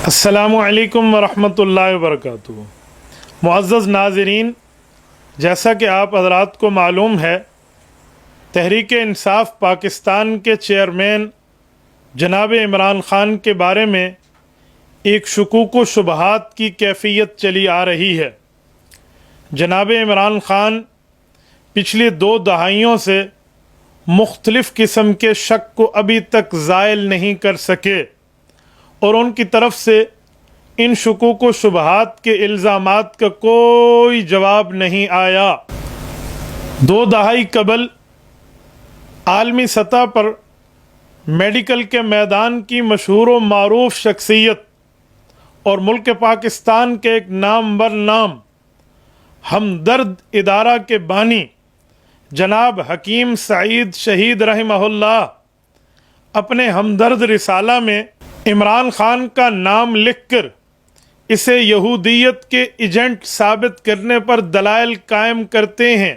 السلام علیکم ورحمۃ اللہ وبرکاتہ۔ معزز ناظرین، جیسا کہ آپ حضرات کو معلوم ہے، تحریک انصاف پاکستان کے چیئرمین جناب عمران خان کے بارے میں ایک شکوک و شبہات کی کیفیت چلی آ رہی ہے۔ جناب عمران خان پچھلی 2 دہائیوں سے مختلف قسم کے شک کو ابھی تک زائل نہیں کر سکے اور ان کی طرف سے ان شکوک و شبہات کے الزامات کا کوئی جواب نہیں آیا۔ 2 دہائی قبل عالمی سطح پر میڈیکل کے میدان کی مشہور و معروف شخصیت اور ملک پاکستان کے ایک نامور نام ہمدرد ادارہ کے بانی جناب حکیم سعید شہید رحمہ اللہ اپنے ہمدرد رسالہ میں عمران خان کا نام لکھ کر اسے یہودیت کے ایجنٹ ثابت کرنے پر دلائل قائم کرتے ہیں۔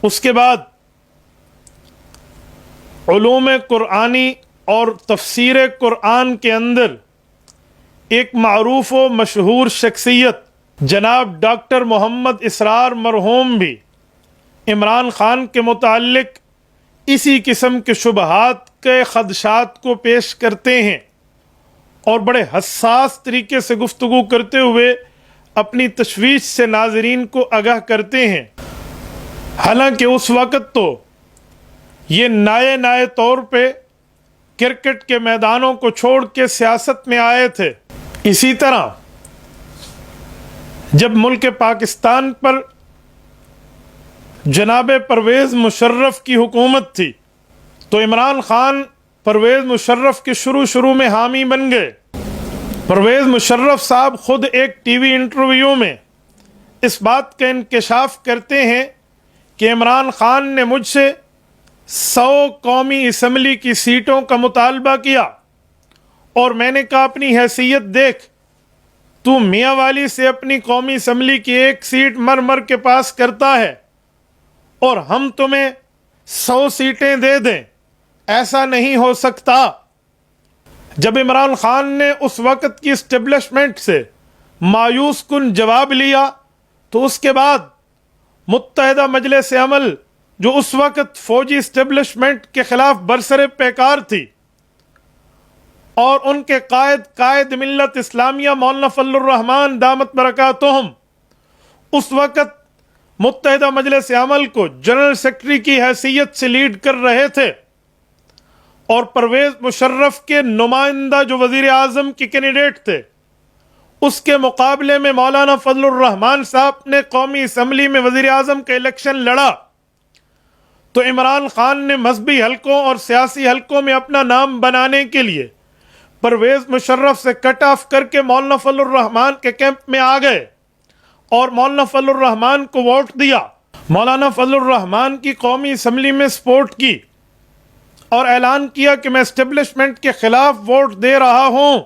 اس کے بعد علوم قرآنی اور تفسیر قرآن کے اندر ایک معروف و مشہور شخصیت جناب ڈاکٹر محمد اسرار مرحوم بھی عمران خان کے متعلق اسی قسم کے شبہات کے خدشات کو پیش کرتے ہیں اور بڑے حساس طریقے سے گفتگو کرتے ہوئے اپنی تشویش سے ناظرین کو آگاہ کرتے ہیں۔ حالانکہ اس وقت تو یہ نئے طور پہ کرکٹ کے میدانوں کو چھوڑ کے سیاست میں آئے تھے۔ اسی طرح جب ملک پاکستان پر جناب پرویز مشرف کی حکومت تھی تو عمران خان پرویز مشرف کے شروع میں حامی بن گئے۔ پرویز مشرف صاحب خود ایک ٹی وی انٹرویو میں اس بات کا انکشاف کرتے ہیں کہ عمران خان نے مجھ سے 100 قومی اسمبلی کی سیٹوں کا مطالبہ کیا اور میں نے کہا اپنی حیثیت دیکھ، تو میاں والی سے اپنی قومی اسمبلی کی 1 سیٹ مر کے پاس کرتا ہے اور ہم تمہیں 100 سیٹیں دے دیں، ایسا نہیں ہو سکتا۔ جب عمران خان نے اس وقت کی اسٹیبلشمنٹ سے مایوس کن جواب لیا تو اس کے بعد متحدہ مجلس عمل جو اس وقت فوجی اسٹیبلشمنٹ کے خلاف برسر پیکار تھی اور ان کے قائد ملت اسلامیہ مولانا فضل الرحمان دامت برکاتہم اس وقت متحدہ مجلس عمل کو جنرل سیکرٹری کی حیثیت سے لیڈ کر رہے تھے اور پرویز مشرف کے نمائندہ جو وزیر اعظم کی کینڈیڈیٹ تھے، اس کے مقابلے میں مولانا فضل الرحمان صاحب نے قومی اسمبلی میں وزیر اعظم کا الیکشن لڑا تو عمران خان نے مذہبی حلقوں اور سیاسی حلقوں میں اپنا نام بنانے کے لیے پرویز مشرف سے کٹ آف کر کے مولانا فضل الرحمان کے کیمپ میں آ گئے اور مولانا فضل الرحمان کو ووٹ دیا۔ مولانا فضل الرحمان کی قومی اسمبلی میں سپورٹ کی اور اعلان کیا کہ میں اسٹیبلشمنٹ کے خلاف ووٹ دے رہا ہوں۔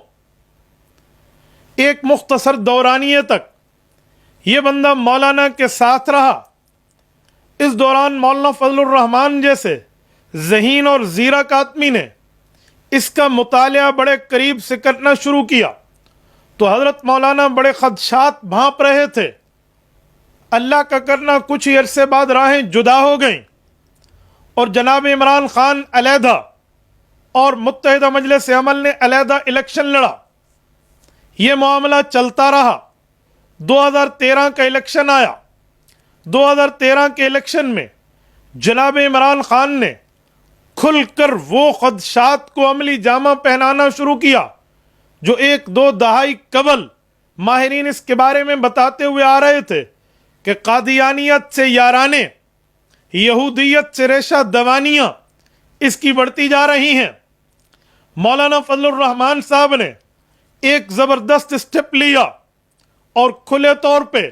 ایک مختصر دورانیے تک یہ بندہ مولانا کے ساتھ رہا۔ اس دوران مولانا فضل الرحمان جیسے ذہین اور زیرک آدمی نے اس کا مطالعہ بڑے قریب سے کرنا شروع کیا تو حضرت مولانا بڑے خدشات بھانپ رہے تھے۔ اللہ کا کرنا کچھ ہی عرصے بعد راہیں جدا ہو گئیں اور جناب عمران خان علیحدہ اور متحدہ مجلس عمل نے علیحدہ الیکشن لڑا۔ یہ معاملہ چلتا رہا۔ 2013 کا الیکشن آیا۔ 2013 کے الیکشن میں جناب عمران خان نے کھل کر وہ خدشات کو عملی جامہ پہنانا شروع کیا جو 1-2 دہائی قبل ماہرین اس کے بارے میں بتاتے ہوئے آ رہے تھے کہ قادیانیت سے یارانے، یہودیت سے ریشہ دوانیاں اس کی بڑھتی جا رہی ہیں۔ مولانا فضل الرحمان صاحب نے ایک زبردست اسٹیپ لیا اور کھلے طور پہ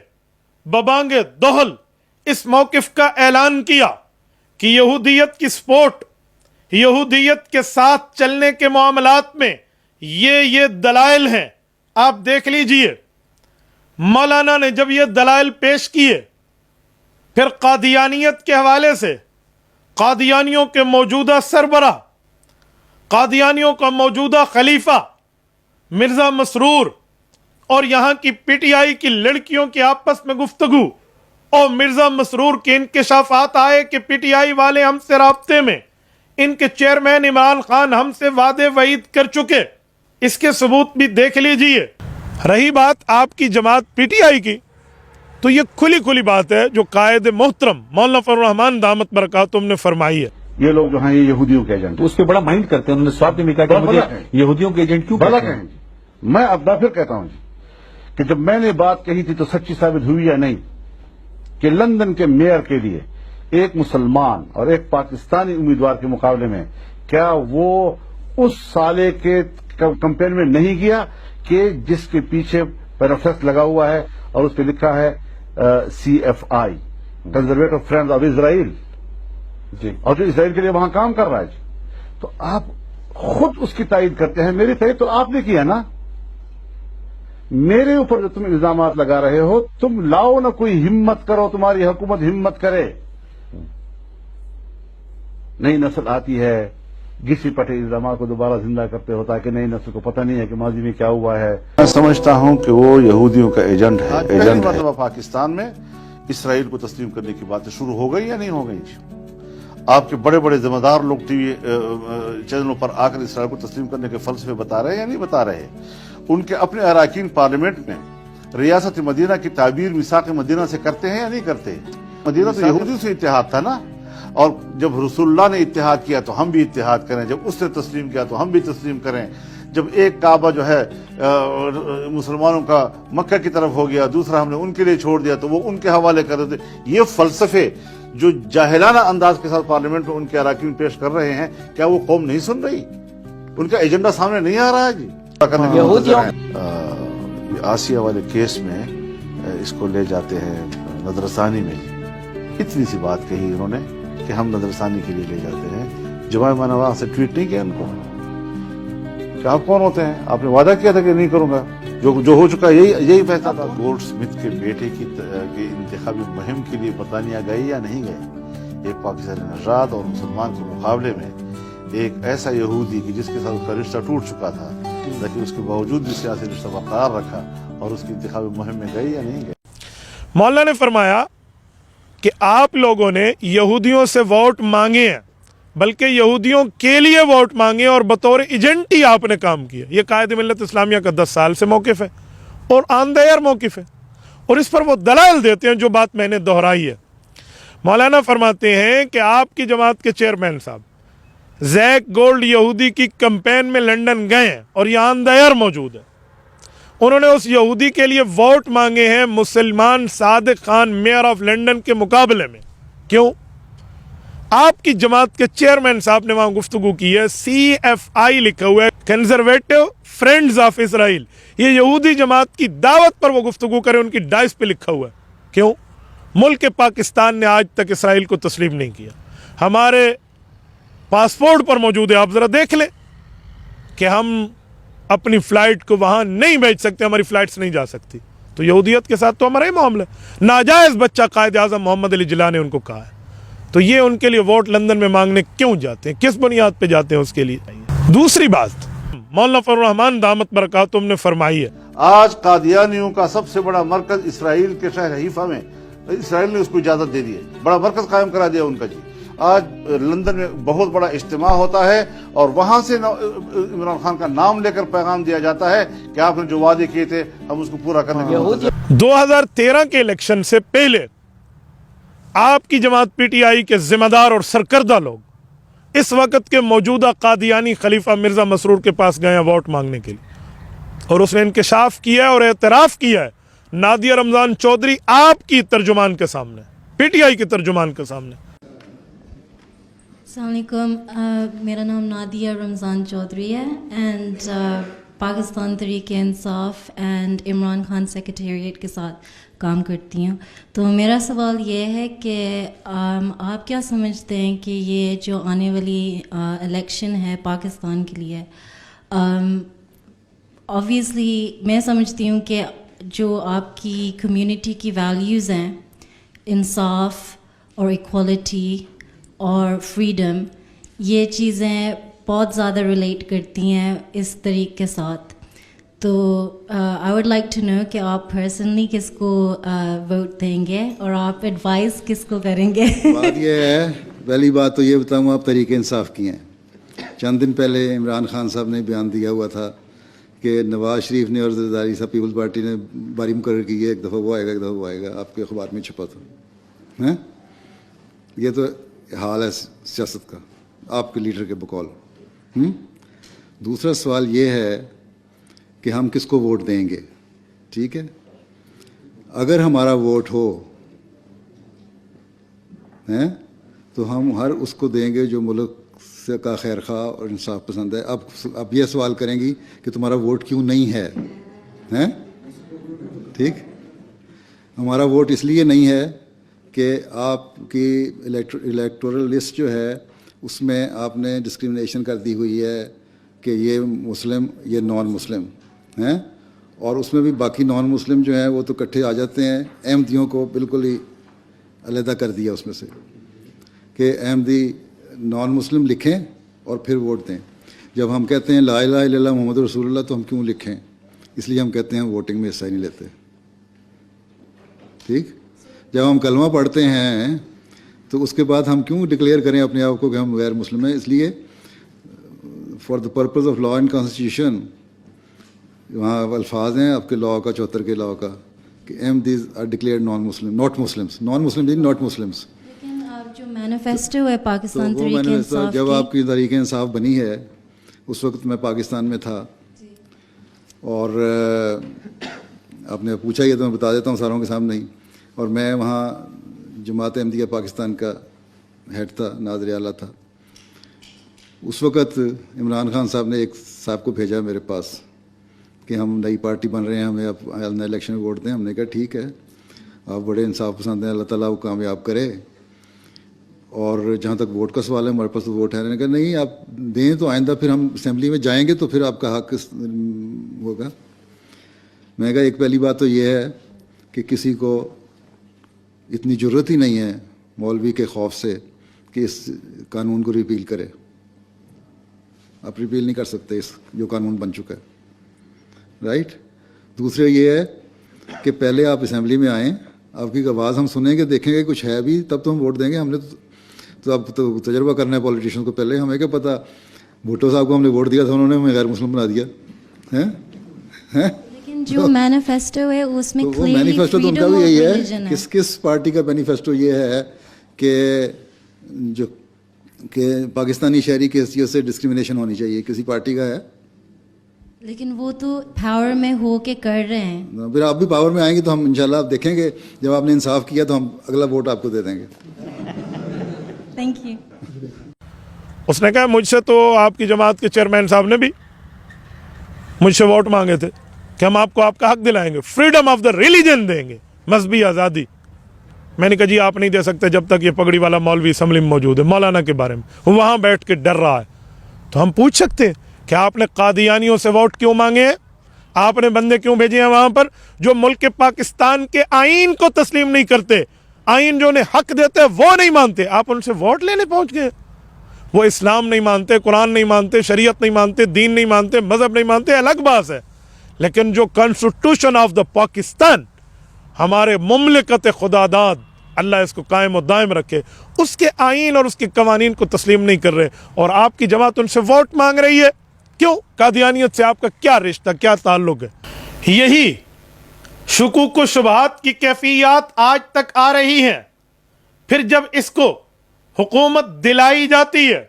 ببانگ دہل اس موقف کا اعلان کیا کہ یہودیت کی سپورٹ، یہودیت کے ساتھ چلنے کے معاملات میں یہ دلائل ہیں، آپ دیکھ لیجئے۔ مولانا نے جب یہ دلائل پیش کیے پھر قادیانیت کے حوالے سے قادیانیوں کے موجودہ سربراہ، قادیانیوں کا موجودہ خلیفہ مرزا مسرور اور یہاں کی پی ٹی آئی کی لڑکیوں کی آپس میں گفتگو اور مرزا مسرور کے انکشافات آئے کہ پی ٹی آئی والے ہم سے رابطے میں، ان کے چیئرمین عمران خان ہم سے وعدے وعید کر چکے، اس کے ثبوت بھی دیکھ لیجئے۔ رہی بات آپ کی جماعت پی ٹی آئی کی، تو یہ کھلی کھلی بات ہے جو قائد محترم مولانا فضل الرحمان دامت برکاتہم نے فرمائی ہے۔ یہ لوگ جو ہیں یہ یہودیوں کے ایجنٹ، اس پہ بڑا مائنڈ کرتے ہیں، انہوں نے سواب میں کہا کہ مجھے یہودیوں کے ایجنٹ کیوں بھلا کہیں جی۔ میں اب پھر کہتا ہوں جی کہ جب میں نے بات کہی تھی تو سچی ثابت ہوئی یا نہیں کہ لندن کے میئر کے لیے ایک مسلمان اور ایک پاکستانی امیدوار کے مقابلے میں کیا وہ اس سالے کے کمپین میں نہیں گیا کہ جس کے پیچھے پیرافلیکس لگا ہوا ہے اور اس پہ لکھا ہے CFI conservative friends of Israel جی، اور جو اسرائیل کے لیے وہاں کام کر رہا ہے جی، تو آپ خود اس کی تائید کرتے ہیں۔ میری تائید تو آپ نے کیا نا، میرے اوپر جو تم الزامات لگا رہے ہو، تم لاؤ نہ، کوئی ہمت کرو، تمہاری حکومت ہمت کرے۔ نئی نسل آتی ہے، گھسی پٹے الزامات کو دوبارہ زندہ کرتے ہوتا ہے کہ نئی نسل کو پتہ نہیں ہے کہ ماضی میں کیا ہوا ہے۔ میں سمجھتا ہوں کہ وہ یہودیوں کا ایجنٹ ہے۔ پہلی مرتبہ پاکستان میں اسرائیل کو تسلیم کرنے کی باتیں شروع ہو گئی یا نہیں ہو گئی؟ آپ کے بڑے بڑے ذمہ دار لوگ ٹی وی چینلوں پر آ کر اسرائیل کو تسلیم کرنے کے فلسفے بتا رہے ہیں یا نہیں بتا رہے؟ ان کے اپنے اراکین پارلیمنٹ میں ریاست مدینہ کی تعبیر میثاق مدینہ سے کرتے ہیں یا نہیں کرتے؟ مدینہ تو یہودیوں سے اتحاد تھا نا، اور جب رسول اللہ نے اتحاد کیا تو ہم بھی اتحاد کریں، جب اس نے تسلیم کیا تو ہم بھی تسلیم کریں۔ جب ایک کعبہ جو ہے مسلمانوں کا مکہ کی طرف ہو گیا، دوسرا ہم نے ان کے لیے چھوڑ دیا تو وہ ان کے حوالے کر دیتے۔ یہ فلسفے جو جاہلانہ انداز کے ساتھ پارلیمنٹ میں ان کے اراکین پیش کر رہے ہیں، کیا وہ قوم نہیں سن رہی؟ ان کا ایجنڈا سامنے نہیں آ رہا ہے جی؟ آسیہ والے کیس میں اس کو لے جاتے ہیں نظرثانی میں، اتنی سی بات کہی انہوں نے کہ ہم نظرثانی کے لیے لے جاتے ہیں۔ جمعہ منوا سے ٹویٹ نہیں کیا ان کو کہ آپ کون ہوتے ہیں؟ آپ نے وعدہ کیا تھا کہ نہیں کروں گا، جو ہو چکا یہی فیصلہ تھا۔ گولڈ سمتھ کے بیٹے کی انتخابی مہم کے لیے برطانیہ گئے یا نہیں گئے؟ ایک پاکستانی نژاد اور مسلمان کے مقابلے میں ایک ایسا یہودی کہ جس کے ساتھ اس کا رشتہ ٹوٹ چکا تھا، لیکن اس کے باوجود بھی سیاسی رشتہ برقرار رکھا اور اس کی انتخابی مہم میں گئے یا نہیں گئے؟ مولانا نے فرمایا کہ آپ لوگوں نے یہودیوں سے ووٹ مانگے ہیں، بلکہ یہودیوں کے لیے ووٹ مانگے اور بطور ایجنٹ ہی آپ نے کام کیا۔ یہ قائد ملت اسلامیہ کا 10 سال سے موقف ہے اور آن دا ایئر موقف ہے، اور اس پر وہ دلائل دیتے ہیں جو بات میں نے دہرائی ہے۔ مولانا فرماتے ہیں کہ آپ کی جماعت کے چیئرمین صاحب زیک گولڈ یہودی کی کمپین میں لنڈن گئے ہیں اور یہ آن دا ایئر موجود ہے۔ انہوں نے اس یہودی کے لیے ووٹ مانگے ہیں مسلمان Sadiq Khan measure of London کے مقابلے میں۔ کیوں؟ آپ کی جماعت کے چیئرمین صاحب نے وہاں گفتگو کی ہے، CFI لکھا ہوا ہے، کنزرویٹو فرینڈز آف اسرائیل۔ یہ یہودی جماعت کی دعوت پر وہ گفتگو کرے، ان کی ڈائس پہ لکھا ہوا ہے۔ کیوں؟ ملک پاکستان نے آج تک اسرائیل کو تسلیم نہیں کیا، ہمارے پاسپورٹ پر موجود ہے، آپ ذرا دیکھ لیں کہ ہم اپنی فلائٹ کو وہاں نہیں بھیج سکتے، ہماری فلائٹس نہیں جا سکتی۔ تو یہودیت کے ساتھ تو ہمارا ہی معاملہ ہے۔ ناجائز بچہ قائد اعظم محمد علی جناح نے ان کو کہا ہے، تو یہ ان کے لیے ووٹ لندن میں مانگنے کیوں جاتے ہیں، کس بنیاد پہ جاتے ہیں اس کے لیے؟ دوسری بات مولانا فضل الرحمان دامت برکاتہم نے فرمائی ہے، آج قادیانیوں کا سب سے بڑا مرکز اسرائیل کے شہر حیفا میں، اسرائیل نے اس کو اجازت دے دی ہے، بڑا مرکز قائم کرا دیا ان کا جی۔ آج لندن میں بہت بڑا اجتماع ہوتا ہے اور وہاں سے عمران خان کا نام لے کر پیغام دیا جاتا ہے کہ آپ نے جو وعدے کیے تھے ہم اس کو پورا کرنے کے 2013 کے الیکشن سے پہلے آپ کی جماعت PTI کے ذمہ دار اور سرکردہ لوگ اس وقت کے موجودہ قادیانی خلیفہ مرزا مسرور کے پاس گئے ہیں ووٹ مانگنے کے لیے، اور اس نے انکشاف کیا ہے اور اعتراف کیا ہے نادیہ رمضان چودھری آپ کی ترجمان کے سامنے، PTI کے ترجمان کے سامنے۔ السلام علیکم، میرا نام نادیہ رمضان چودھری ہے and Pakistan Tehreek Insaf and Imran Khan secretariat کے ساتھ کام کرتی ہوں۔ تو میرا سوال یہ ہے کہ آپ کیا سمجھتے ہیں کہ یہ جو آنے والی الیکشن ہے پاکستان کے لیے، آبویسلی میں سمجھتی ہوں کہ جو آپ کی کمیونٹی کی ویلیوز ہیں، انصاف اور ایکوالٹی اور فریڈم، یہ چیزیں بہت زیادہ ریلیٹ کرتی ہیں اس طریق کے ساتھ۔ تو I would like to know کہ آپ پرسنلی کس کو ووٹ دیں گے اور آپ ایڈوائز کس کو کریں گے؟ بات یہ ہے، پہلی بات تو یہ بتاؤں آپ تحریک انصاف کی ہیں. چند دن پہلے عمران خان صاحب نے بیان دیا ہوا تھا کہ نواز شریف نے اور زرداری صاحب پیپلز پارٹی نے باری مقرر کی ہے، ایک دفعہ وہ آئے گا ایک دفعہ وہ آئے گا. آپ کے اخبار میں چھپا تھا. یہ تو حال ہے سیاست کا آپ کے لیڈر کے بقول. دوسرا سوال یہ ہے کہ ہم کس کو ووٹ دیں گے. ٹھیک ہے، اگر ہمارا ووٹ ہو تو ہم ہر اس کو دیں گے جو ملک کا خیر خواہ اور انصاف پسند ہے. اب یہ سوال کریں گی کہ تمہارا ووٹ کیوں نہیں ہے. ٹھیک، ہمارا ووٹ اس لیے نہیں ہے کہ آپ کی الیکٹورل لسٹ جو ہے اس میں آپ نے ڈسکرمنیشن کر دی ہوئی ہے کہ یہ مسلم یہ نان مسلم ہیں، اور اس میں بھی باقی نان مسلم جو ہیں وہ تو اکٹھے آ جاتے ہیں. احمدیوں کو بالکل ہی علیحدہ کر دیا اس میں سے کہ احمدی نان مسلم لکھیں اور پھر ووٹ دیں. جب ہم کہتے ہیں لا الہ الا اللہ محمد رسول اللہ تو ہم کیوں لکھیں؟ اس لیے ہم کہتے ہیں ووٹنگ میں حصہ ہی نہیں لیتے. ٹھیک، جب ہم کلمہ پڑھتے ہیں تو اس کے بعد ہم کیوں ڈکلیئر کریں اپنے آپ کو کہ ہم غیر مسلم ہیں؟ اس لیے for the purpose of law and constitution وہاں الفاظ ہیں آپ کے لاء کا 74 کے لاء کا کہ Ahmadis are declared non Muslim not Muslims. Non Muslim not Muslims. لیکن آپ جو مینیفیسٹو ہے پاکستان تو وہ تحریک مینیفیسٹو انصاف جب کی، آپ کی تحریک انصاف بنی ہے اس وقت میں پاکستان میں تھا، اور آپ نے پوچھا یہ تو میں بتا دیتا ہوں ساروں کے سامنے ہی. اور میں وہاں جماعت احمدیہ پاکستان کا ہیڈ تھا، ناظر اعلیٰ تھا. اس وقت عمران خان صاحب نے ایک صاحب کو بھیجا میرے پاس کہ ہم نئی پارٹی بن رہے ہیں، ہمیں آپ الیکشن میں ووٹ دیں. ہم نے کہا ٹھیک ہے، آپ بڑے انصاف پسند ہیں، اللہ تعالیٰ وہ کامیاب کرے. اور جہاں تک ووٹ کا سوال ہے ہمارے پاس تو ووٹ ہے. میں نے کہا نہیں، آپ دیں تو آئندہ پھر ہم اسمبلی میں جائیں گے تو پھر آپ کا حق ہوگا. میں نے کہا ایک پہلی بات تو یہ ہے کہ کسی کو اتنی ضرورت ہی نہیں ہے مولوی کے خوف سے کہ اس قانون کو ریپیل کرے. آپ ریپیل نہیں کر سکتے اس جو قانون بن چکا ہے. رائٹ. دوسرے یہ ہے کہ پہلے آپ اسمبلی میں آئیں، آپ کی آواز ہم سنیں گے، دیکھیں گے کچھ ہے بھی تب تو ہم ووٹ دیں گے. ہم نے تو اب تو تجربہ کرنا ہے پولیٹیشین کو. پہلے ہمیں کیا پتہ، بھٹو صاحب کو ہم نے ووٹ دیا تھا، انہوں نے ہمیں غیر مسلم بنا دیا. لیکن جو مینیفیسٹو ہے اس میں وہ مینیفیسٹو تو ان کا بھی یہی ہے. کس پارٹی کا مینیفیسٹو یہ ہے کہ پاکستانی شہری کی حیثیت سے ڈسکرمنیشن ہونی چاہیے؟ کسی پارٹی کا ہے؟ لیکن وہ تو پاور میں ہو کے کر رہے ہیں. پھر آپ بھی پاور میں آئیں گے تو ہم انشاءاللہ آپ دیکھیں گے جب آپ نے انصاف کیا تو ہم اگلا ووٹ آپ کو دے دیں گے. Thank you. اس نے کہا مجھ سے تو آپ کی جماعت کے چیئرمین صاحب نے بھی مجھ سے ووٹ مانگے تھے کہ ہم آپ کو آپ کا حق دلائیں گے، فریڈم آف دا ریلیجن دیں گے، مذہبی آزادی. میں نے کہا جی آپ نہیں دے سکتے جب تک یہ پگڑی والا مولوی اسمبلی میں موجود ہے. مولانا کے بارے میں وہ وہاں بیٹھ کے ڈر رہا ہے. تو ہم پوچھ سکتے ہیں کہ آپ نے قادیانیوں سے ووٹ کیوں مانگے ہیں؟ آپ نے بندے کیوں بھیجے ہیں وہاں پر جو ملک پاکستان کے آئین کو تسلیم نہیں کرتے، آئین جو انہیں حق دیتے وہ نہیں مانتے؟ آپ ان سے ووٹ لینے پہنچ گئے. وہ اسلام نہیں مانتے، قرآن نہیں مانتے، شریعت نہیں مانتے، دین نہیں مانتے، مذہب نہیں مانتے، الگ بات ہے. لیکن جو کانسٹیٹیوشن آف دا پاکستان، ہمارے مملکت خدا داد، اللہ اس کو قائم و دائم رکھے، اس کے آئین اور اس کے قوانین کو تسلیم نہیں کر رہے، اور آپ کی جماعت ان سے ووٹ مانگ رہی ہے. کیوں؟ قادیانیت سے آپ کا کیا رشتہ، کیا تعلق ہے؟ یہی شکوک و شبہات کی کیفیات آج تک آ رہی ہیں. پھر جب اس کو حکومت دلائی جاتی ہے،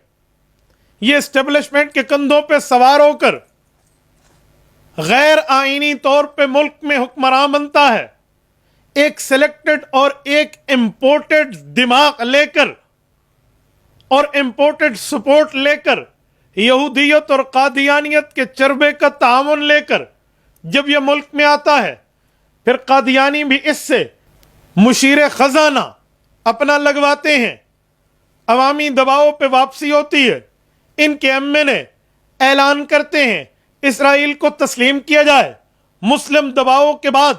یہ اسٹیبلشمنٹ کے کندھوں پہ سوار ہو کر غیر آئینی طور پہ ملک میں حکمران بنتا ہے، ایک سلیکٹڈ اور ایک امپورٹڈ دماغ لے کر اور امپورٹڈ سپورٹ لے کر، یہودیت اور قادیانیت کے چربے کا تعاون لے کر جب یہ ملک میں آتا ہے، پھر قادیانی بھی اس سے مشیر خزانہ اپنا لگواتے ہیں. عوامی دباؤ پہ واپسی ہوتی ہے. ان کے ایم این اے اعلان کرتے ہیں اسرائیل کو تسلیم کیا جائے. مسلم دباؤ کے بعد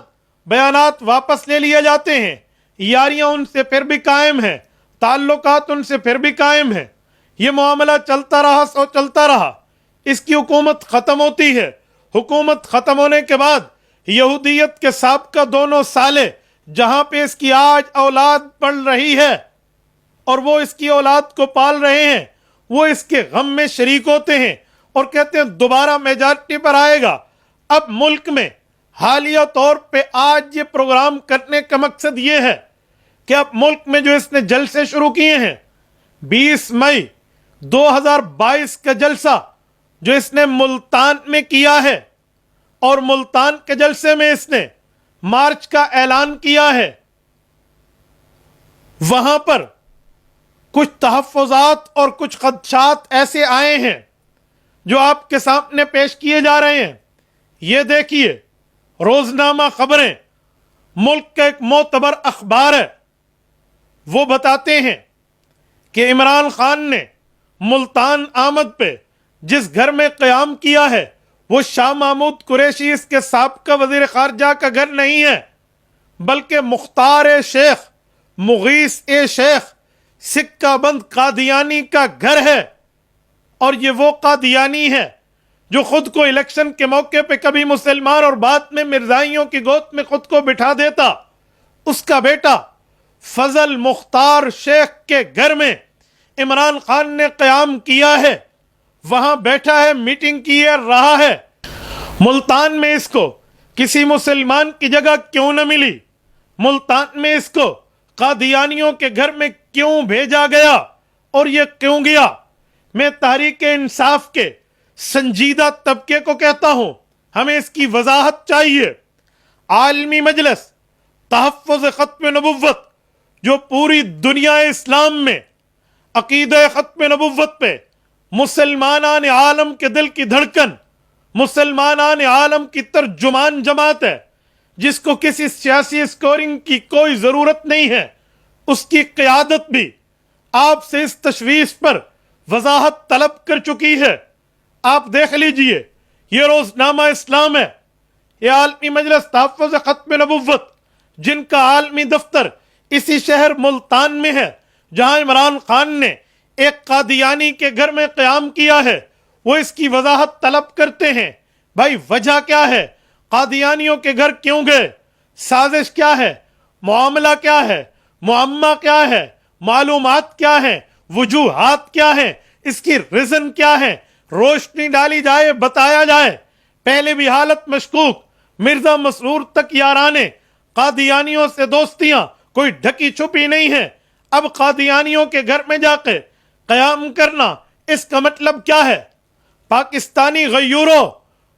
بیانات واپس لے لیے جاتے ہیں. یاریاں ان سے پھر بھی قائم ہیں، تعلقات ان سے پھر بھی قائم ہیں. یہ معاملہ چلتا رہا سو چلتا رہا. اس کی حکومت ختم ہوتی ہے. حکومت ختم ہونے کے بعد یہودیت کے سابقہ دونوں سالے جہاں پہ اس کی آج اولاد پڑھ رہی ہے اور وہ اس کی اولاد کو پال رہے ہیں، وہ اس کے غم میں شریک ہوتے ہیں اور کہتے ہیں دوبارہ میجارٹی پر آئے گا۔ اب ملک میں حالیہ طور پہ آج یہ پروگرام کرنے کا مقصد یہ ہے کہ اب ملک میں جو اس نے جلسے شروع کیے ہیں، 20 مئی 2022 کا جلسہ جو اس نے ملتان میں کیا ہے، اور ملتان کے جلسے میں اس نے مارچ کا اعلان کیا ہے، وہاں پر کچھ تحفظات اور کچھ خدشات ایسے آئے ہیں جو آپ کے سامنے پیش کیے جا رہے ہیں۔ یہ دیکھیے، روزنامہ خبریں ملک کا ایک معتبر اخبار ہے، وہ بتاتے ہیں کہ عمران خان نے ملتان آمد پہ جس گھر میں قیام کیا ہے وہ شاہ محمود قریشی اس کے سابقہ وزیر خارجہ کا گھر نہیں ہے، بلکہ مختار شیخ مغیث شیخ سکہ بند قادیانی کا گھر ہے۔ اور یہ وہ قادیانی ہے جو خود کو الیکشن کے موقع پہ کبھی مسلمان اور بعد میں مرزائیوں کی گود میں خود کو بٹھا دیتا۔ اس کا بیٹا فضل مختار شیخ کے گھر میں عمران خان نے قیام کیا ہے، وہاں بیٹھا ہے، میٹنگ کی ہے، رہا ہے۔ ملتان میں اس کو کسی مسلمان کی جگہ کیوں نہ ملی؟ ملتان میں اس کو قادیانیوں کے گھر میں کیوں بھیجا گیا اور یہ کیوں گیا؟ میں تحریک انصاف کے سنجیدہ طبقے کو کہتا ہوں، ہمیں اس کی وضاحت چاہیے۔ عالمی مجلس تحفظ ختم نبوت جو پوری دنیا اسلام میں عقیدہ ختم نبوت پہ مسلمانان عالم کے دل کی دھڑکن، مسلمانان عالم کی ترجمان جماعت ہے، جس کو کسی سیاسی اسکورنگ کی کوئی ضرورت نہیں ہے، اس کی قیادت بھی آپ سے اس تشویش پر وضاحت طلب کر چکی ہے۔ آپ دیکھ لیجئے، یہ روزنامہ اسلام ہے، یہ عالمی مجلس تحفظ ختم نبوت جن کا عالمی دفتر اسی شہر ملتان میں ہے جہاں عمران خان نے ایک قادیانی کے گھر میں قیام کیا ہے، وہ اس کی وضاحت طلب کرتے ہیں۔ بھائی وجہ کیا ہے؟ قادیانیوں کے گھر کیوں گئے؟ سازش کیا ہے؟ معاملہ کیا ہے؟ معمہ کیا ہے؟ معلومات کیا ہیں؟ وجوہات کیا ہیں؟ اس کی ریزن کیا ہے؟ روشنی ڈالی جائے، بتایا جائے۔ پہلے بھی حالت مشکوک، مرزا مسرور تک یارانے، قادیانیوں سے دوستیاں کوئی ڈھکی چھپی نہیں ہے۔ اب قادیانیوں کے گھر میں جا کے قیام کرنا، اس کا مطلب کیا ہے؟ پاکستانی غیورو،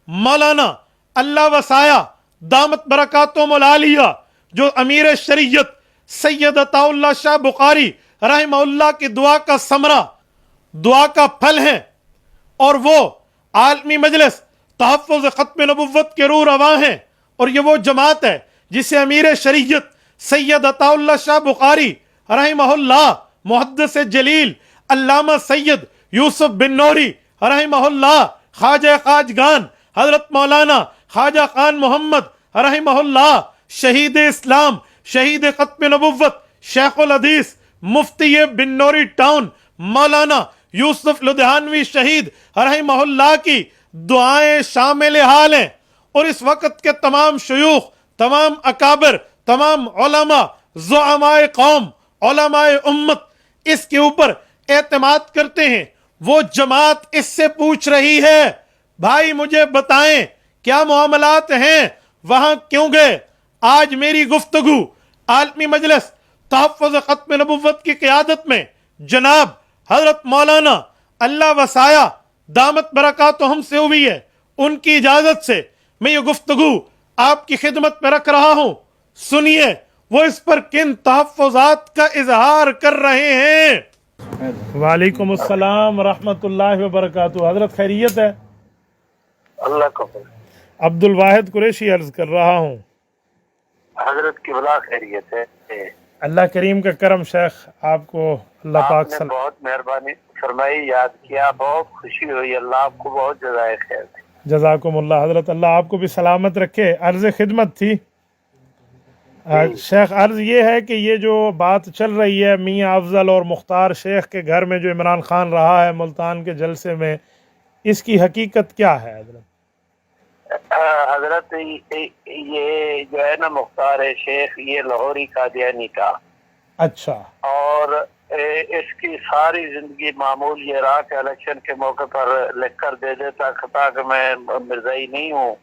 مولانا اللہ وسایا دامت برکاتہم العالیہ جو امیر شریعت سید عطا اللہ شاہ بخاری رحمہ اللہ کی دعا کا ثمرہ، دعا کا پھل ہے، اور وہ عالمی مجلس تحفظ ختم نبوت کے روح رواں ہیں، اور یہ وہ جماعت ہے جسے امیر شریعت سید عطا اللہ شاہ بخاری رحمہ اللہ، محدث جلیل علامہ سید یوسف بن نوری رحمہ اللہ، خواجہ خواجگان حضرت مولانا خواجہ خان محمد رحمہ اللہ، شہید اسلام، شہید ختم نبوت، شیخ الحدیث، مفتی بن نوری ٹاؤن مولانا یوسف لدھیانوی شہید رحمہ اللہ کی دعائیں شامل حال ہیں۔ اور اس وقت کے تمام شیوخ، تمام اکابر، تمام علماء، زعماء قوم، علماء امت اس کے اوپر اعتماد کرتے ہیں۔ وہ جماعت اس سے پوچھ رہی ہے، بھائی مجھے بتائیں کیا معاملات ہیں، وہاں کیوں گئے؟ آج میری گفتگو عالمی مجلس تحفظ ختم نبوت کی قیادت میں جناب حضرت مولانا اللہ وسایا دامت برکاتہم سے ہوئی ہے۔ ان کی اجازت سے میں یہ گفتگو آپ کی خدمت میں رکھ رہا ہوں، سنیے وہ اس پر کن تحفظات کا اظہار کر رہے ہیں۔ وعلیکم السلام ورحمۃ اللہ وبرکاتہ۔ حضرت خیریت ہے؟ اللہ کا فضل۔ عبد الواحد قریشی عرض کر رہا ہوں۔ حضرت کی بلا خیریت ہے۔ اللہ کریم کا کرم شیخ، آپ کو اللہ پاک آپ نے بہت مہربانی فرمائی، یاد کیا، بہت خوشی ہوئی، اللہ آپ کو بہت جزائے خیر دے۔ جزاکم اللہ حضرت، اللہ آپ کو بھی سلامت رکھے۔ عرض خدمت تھی شیخ، عرض یہ ہے کہ یہ جو بات چل رہی ہے میاں افضل اور مختار شیخ کے گھر میں جو عمران خان رہا ہے ملتان کے جلسے میں، اس کی حقیقت کیا ہے حضرت؟ حضرت یہ جو ہے نا مختار شیخ یہ لاہوری قادیانی تھا. اچھا. اور اس کی ساری زندگی معمول یہ رہا کہ الیکشن کے موقع پر لکھ کر دے دیتا خطا کہ میں مرزائی نہیں ہوں.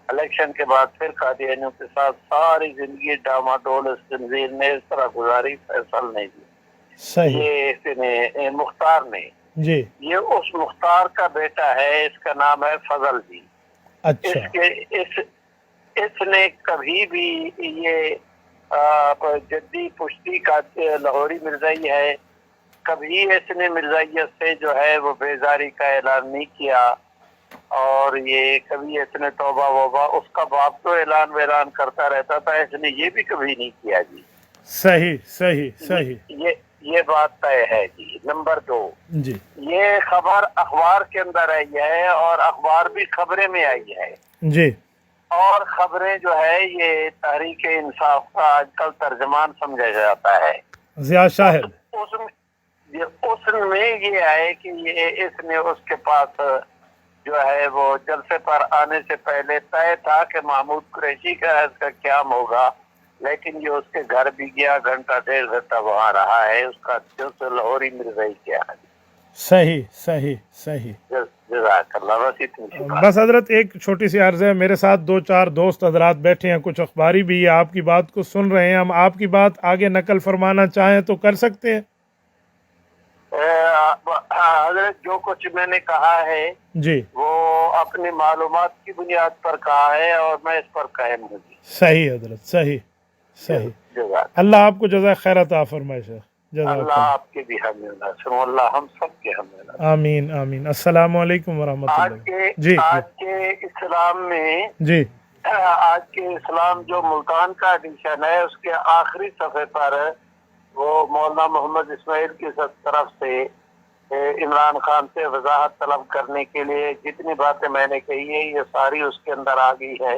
الیکشن کے بعد پھر قادیانیوں کے ساتھ ساری زندگی ڈاماڈول اس تنظیر نے اس طرح گزاری، فیصل نہیں دی. صحیح. یہ مختار نے جی. یہ اس مختار کا بیٹا ہے، اس کا نام ہے فضل جی. اچھا. اس نے کبھی بھی یہ جدی پشتی کا لاہوری مرزائی ہے، کبھی اس نے مرزائیت سے جو ہے وہ بیزاری کا اعلان نہیں کیا، اور یہ کبھی اس نے توبہ ووبہ، اس کا باپ تو اعلان ویلان کرتا رہتا تھا، اس نے یہ بھی کبھی نہیں کیا جی. صحیح صحیح صحیح. یہ بات طے ہے جی. نمبر 2 جی. یہ خبر اخبار کے اندر آئی ہے اور اخبار بھی خبریں میں آئی ہے جی. اور خبریں جو ہے یہ تحریک انصاف کا آج کل ترجمان سمجھا جاتا ہے. ضیاء شاہد اس میں یہ ہے کہ یہ اس نے اس کے پاس جو ہے وہ جلسے پر آنے سے پہلے طے تھا کہ محمود قریشی کا اس کا قیام ہوگا، لیکن یہ اس کے گھر بھی گیا، گھنٹہ 1.5 گھنٹہ وہاں رہا ہے، اس کا لاہوری مرزائی کیا ہے. صحیح صحیح صحیح. جزاک اللہ. بس اتنی بس حضرت ایک چھوٹی سی عرض ہے، میرے ساتھ 2-4 دوست حضرات بیٹھے ہیں، کچھ اخباری بھی ہے، آپ کی بات کو سن رہے ہیں، ہم آپ کی بات آگے نقل فرمانا چاہیں تو کر سکتے ہیں. حضرت جو کچھ میں نے کہا ہے جی وہ اپنی معلومات کی بنیاد پر کہا ہے اور میں اس پر قائم ہوں. صحیح حضرت. صحیح صحیح. جزاک اللہ آپ کو جزائے خیر عطا فرمائے شیخ. جزاک اللہ. اللہ. آپ کے بھی حامد سنو اللہ ہم سب کے حامد. آمین آمین. السلام علیکم ورحمۃ اللہ. جی آج کے اسلام میں جی. آج کے اسلام جو ملتان کا ایڈیشن ہے اس کے آخری صفحے پر وہ مولانا محمد اسماعیل کی طرف سے عمران خان سے وضاحت طلب کرنے کے لیے جتنی باتیں میں نے کہی ہے یہ ساری اس کے اندر آ گئی ہے.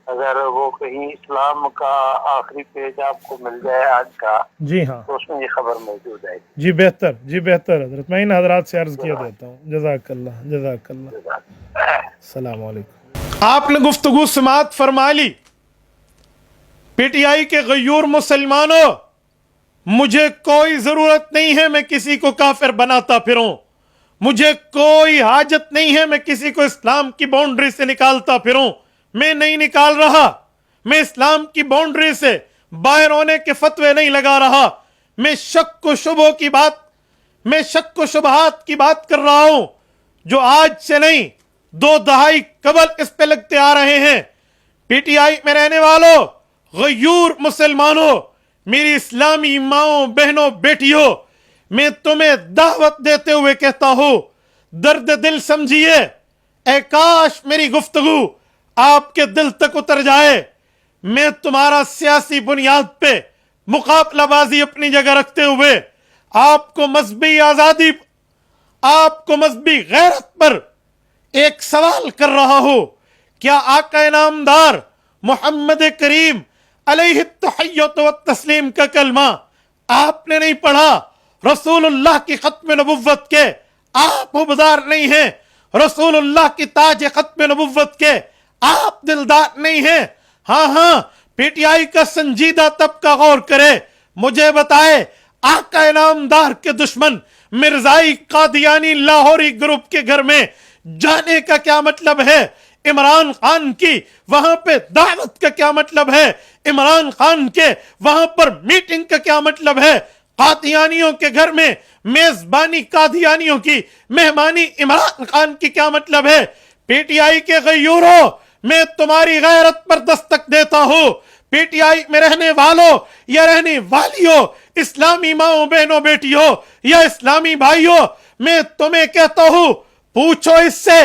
اگر وہ کہیں اسلام کا آخری پیج آپ کو مل جائے آج کا جی ہاں تو اس میں یہ خبر موجود ہے. جی بہتر. جی بہتر حضرت، میں ان حضرات سے عرض کیا دیتا ہوں. جزاک اللہ. جزاک اللہ. السلام علیکم. آپ نے گفتگو سماعت فرما لی. پی ٹی آئی کے غیور مسلمانوں، مجھے کوئی ضرورت نہیں ہے میں کسی کو کافر بناتا پھروں، مجھے کوئی حاجت نہیں ہے میں کسی کو اسلام کی باؤنڈری سے نکالتا پھروں. میں نہیں نکال رہا، میں اسلام کی باؤنڈری سے باہر ہونے کے فتوے نہیں لگا رہا. میں شک و شبہوں کی بات، میں شک و شبہات کی بات کر رہا ہوں جو آج سے نہیں 2 دہائی قبل اس پہ لگتے آ رہے ہیں. پی ٹی آئی میں رہنے والوں، غیور مسلمانوں، میری اسلامی ماؤں بہنوں بیٹیوں، میں تمہیں دعوت دیتے ہوئے کہتا ہوں درد دل سمجھیے. اے کاش میری گفتگو آپ کے دل تک اتر جائے. میں تمہارا سیاسی بنیاد پہ مقابلہ بازی اپنی جگہ رکھتے ہوئے آپ کو مذہبی آزادی، آپ کو مذہبی غیرت پر ایک سوال کر رہا ہوں. کیا آقا نامدار محمد کریم علیہ التحیت والتسلیم کا کلمہ آپ نے نہیں پڑھا؟ رسول اللہ کی ختم نبوت کے آپ حبدار نہیں ہیں، رسول اللہ کی تاج ختم نبوت کے آپ دلدار نہیں ہیں. ہاں پی ٹی آئی کا سنجیدہ طبقہ غور کرے، مجھے بتائے آقا نامدار کے دشمن مرزائی قادیانی لاہوری گروپ کے گھر میں جانے کا کیا مطلب ہے؟ عمران خان کی وہاں پہ دعوت کا کیا مطلب ہے؟ عمران خان کے وہاں پر میٹنگ کا کیا مطلب ہے؟ قادیانیوں کے گھر میں میزبانی قادیانیوں کی، مہمانی عمران خان کی کیا مطلب ہے؟ پی ٹی آئی کے غیوروں، میں تمہاری غیرت پر دستک دیتا ہوں. پی ٹی آئی میں رہنے والوں یا رہنے والیوں، اسلامی ماؤں بہنوں بیٹیوں یا اسلامی بھائیوں، میں تمہیں کہتا ہوں پوچھو اس سے،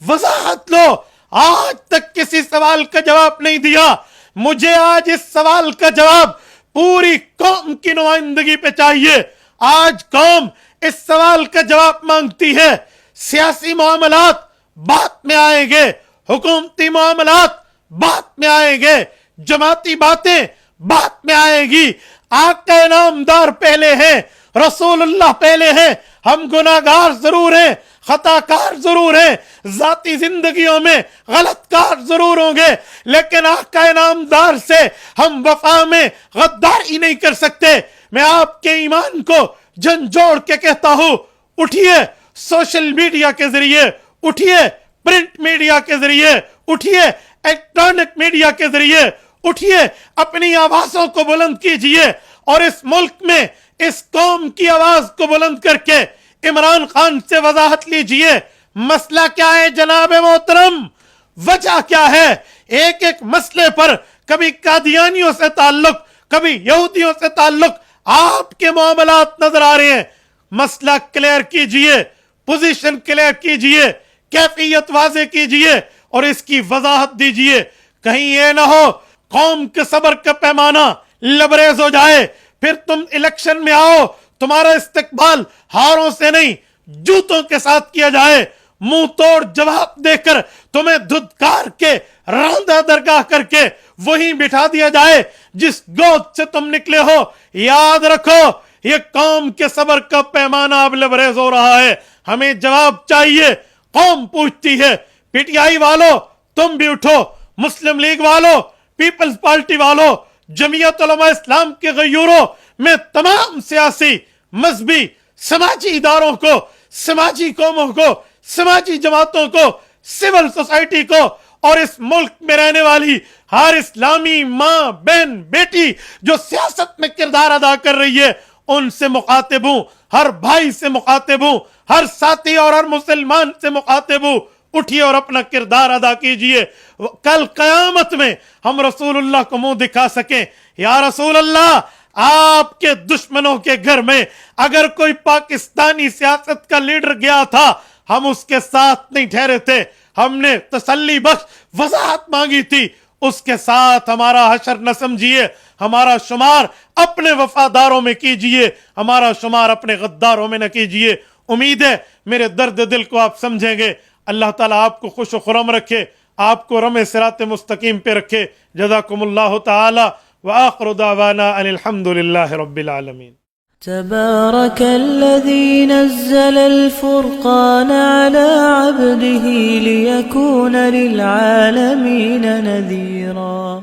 وضاحت لو. آج تک کسی سوال کا جواب نہیں دیا، مجھے آج اس سوال کا جواب پوری قوم کی نمائندگی پہ چاہیے. آج قوم اس سوال کا جواب مانگتی ہے. سیاسی معاملات بعد میں آئیں گے، حکومتی معاملات بعد میں آئیں گے، جماعتی باتیں بعد میں آئیں گی. آقا نامدار پہلے ہیں، رسول اللہ پہلے ہیں. ہم گناہگار ضرور ہیں، خطا کار ضرور ہیں, ذاتی زندگیوں میں غلط کار ضرور ہوں گے, لیکن آقا انعامدار سے ہم وفا میں غداری نہیں کر سکتے. میں آپ کے ایمان کو جھنجھوڑ کے کہتا ہوں, اٹھیے سوشل میڈیا کے ذریعے, اٹھیے پرنٹ میڈیا کے ذریعے, اٹھیے الیکٹرانک میڈیا کے ذریعے, اٹھیے اپنی آوازوں کو بلند کیجئے اور اس ملک میں اس قوم کی آواز کو بلند کر کے عمران خان سے وضاحت لیجئے. مسئلہ کیا ہے جناب محترم, وجہ کیا ہے؟ ایک ایک مسئلے پر کبھی قادیانیوں سے تعلق, کبھی یہودیوں سے تعلق آپ کے معاملات نظر آ رہے ہیں. مسئلہ کلیئر کیجئے, پوزیشن کلیئر کیجئے, کیفیت واضح کیجئے اور اس کی وضاحت دیجئے. کہیں یہ نہ ہو قوم کے صبر کا پیمانہ لبریز ہو جائے, پھر تم الیکشن میں آؤ, تمہارا استقبال ہاروں سے نہیں جوتوں کے ساتھ کیا جائے, منہ توڑ جواب دے کر تمہیں دھدکار کے راندہ درگاہ کر کے وہیں بٹھا دیا جائے جس گود سے تم نکلے ہو. یاد رکھو یہ قوم کے صبر کا پیمانہ اب لبریز ہو رہا ہے. ہمیں جواب چاہیے. قوم پوچھتی ہے, پی ٹی آئی والو تم بھی اٹھو, مسلم لیگ والو, پیپلز پارٹی والو, جمعیت علماء اسلام کے غیوروں, میں تمام سیاسی, مذہبی, سماجی اداروں کو, سماجی قوموں کو, سماجی جماعتوں کو, سول سوسائٹی کو اور اس ملک میں رہنے والی ہر اسلامی ماں, بہن, بیٹی جو سیاست میں کردار ادا کر رہی ہے ان سے مخاطب ہوں, ہر بھائی سے مخاطب ہوں, ہر ساتھی اور ہر مسلمان سے مخاطب ہوں. اٹھیے اور اپنا کردار ادا کیجئے. کل قیامت میں ہم رسول اللہ کو منہ دکھا سکیں, یا رسول اللہ آپ کے دشمنوں کے گھر میں اگر کوئی پاکستانی سیاست کا لیڈر گیا تھا ہم اس کے ساتھ نہیں ٹھہرے تھے, ہم نے تسلی بخش وضاحت مانگی تھی, اس کے ساتھ ہمارا حشر نہ سمجھیے. ہمارا شمار اپنے وفاداروں میں کیجئے, ہمارا شمار اپنے غداروں میں نہ کیجئے. امید ہے میرے درد دل کو آپ سمجھیں گے. اللہ تعالیٰ آپ کو خوش و خرم رکھے, آپ کو رم صراط مستقیم پہ رکھے. جزاکم اللہ تعالی وآخر دعوانا ان الحمد للہ رب العالمین. تبارك الذي نزل الفرقان على عبده ليكون للعالمين نذيرا.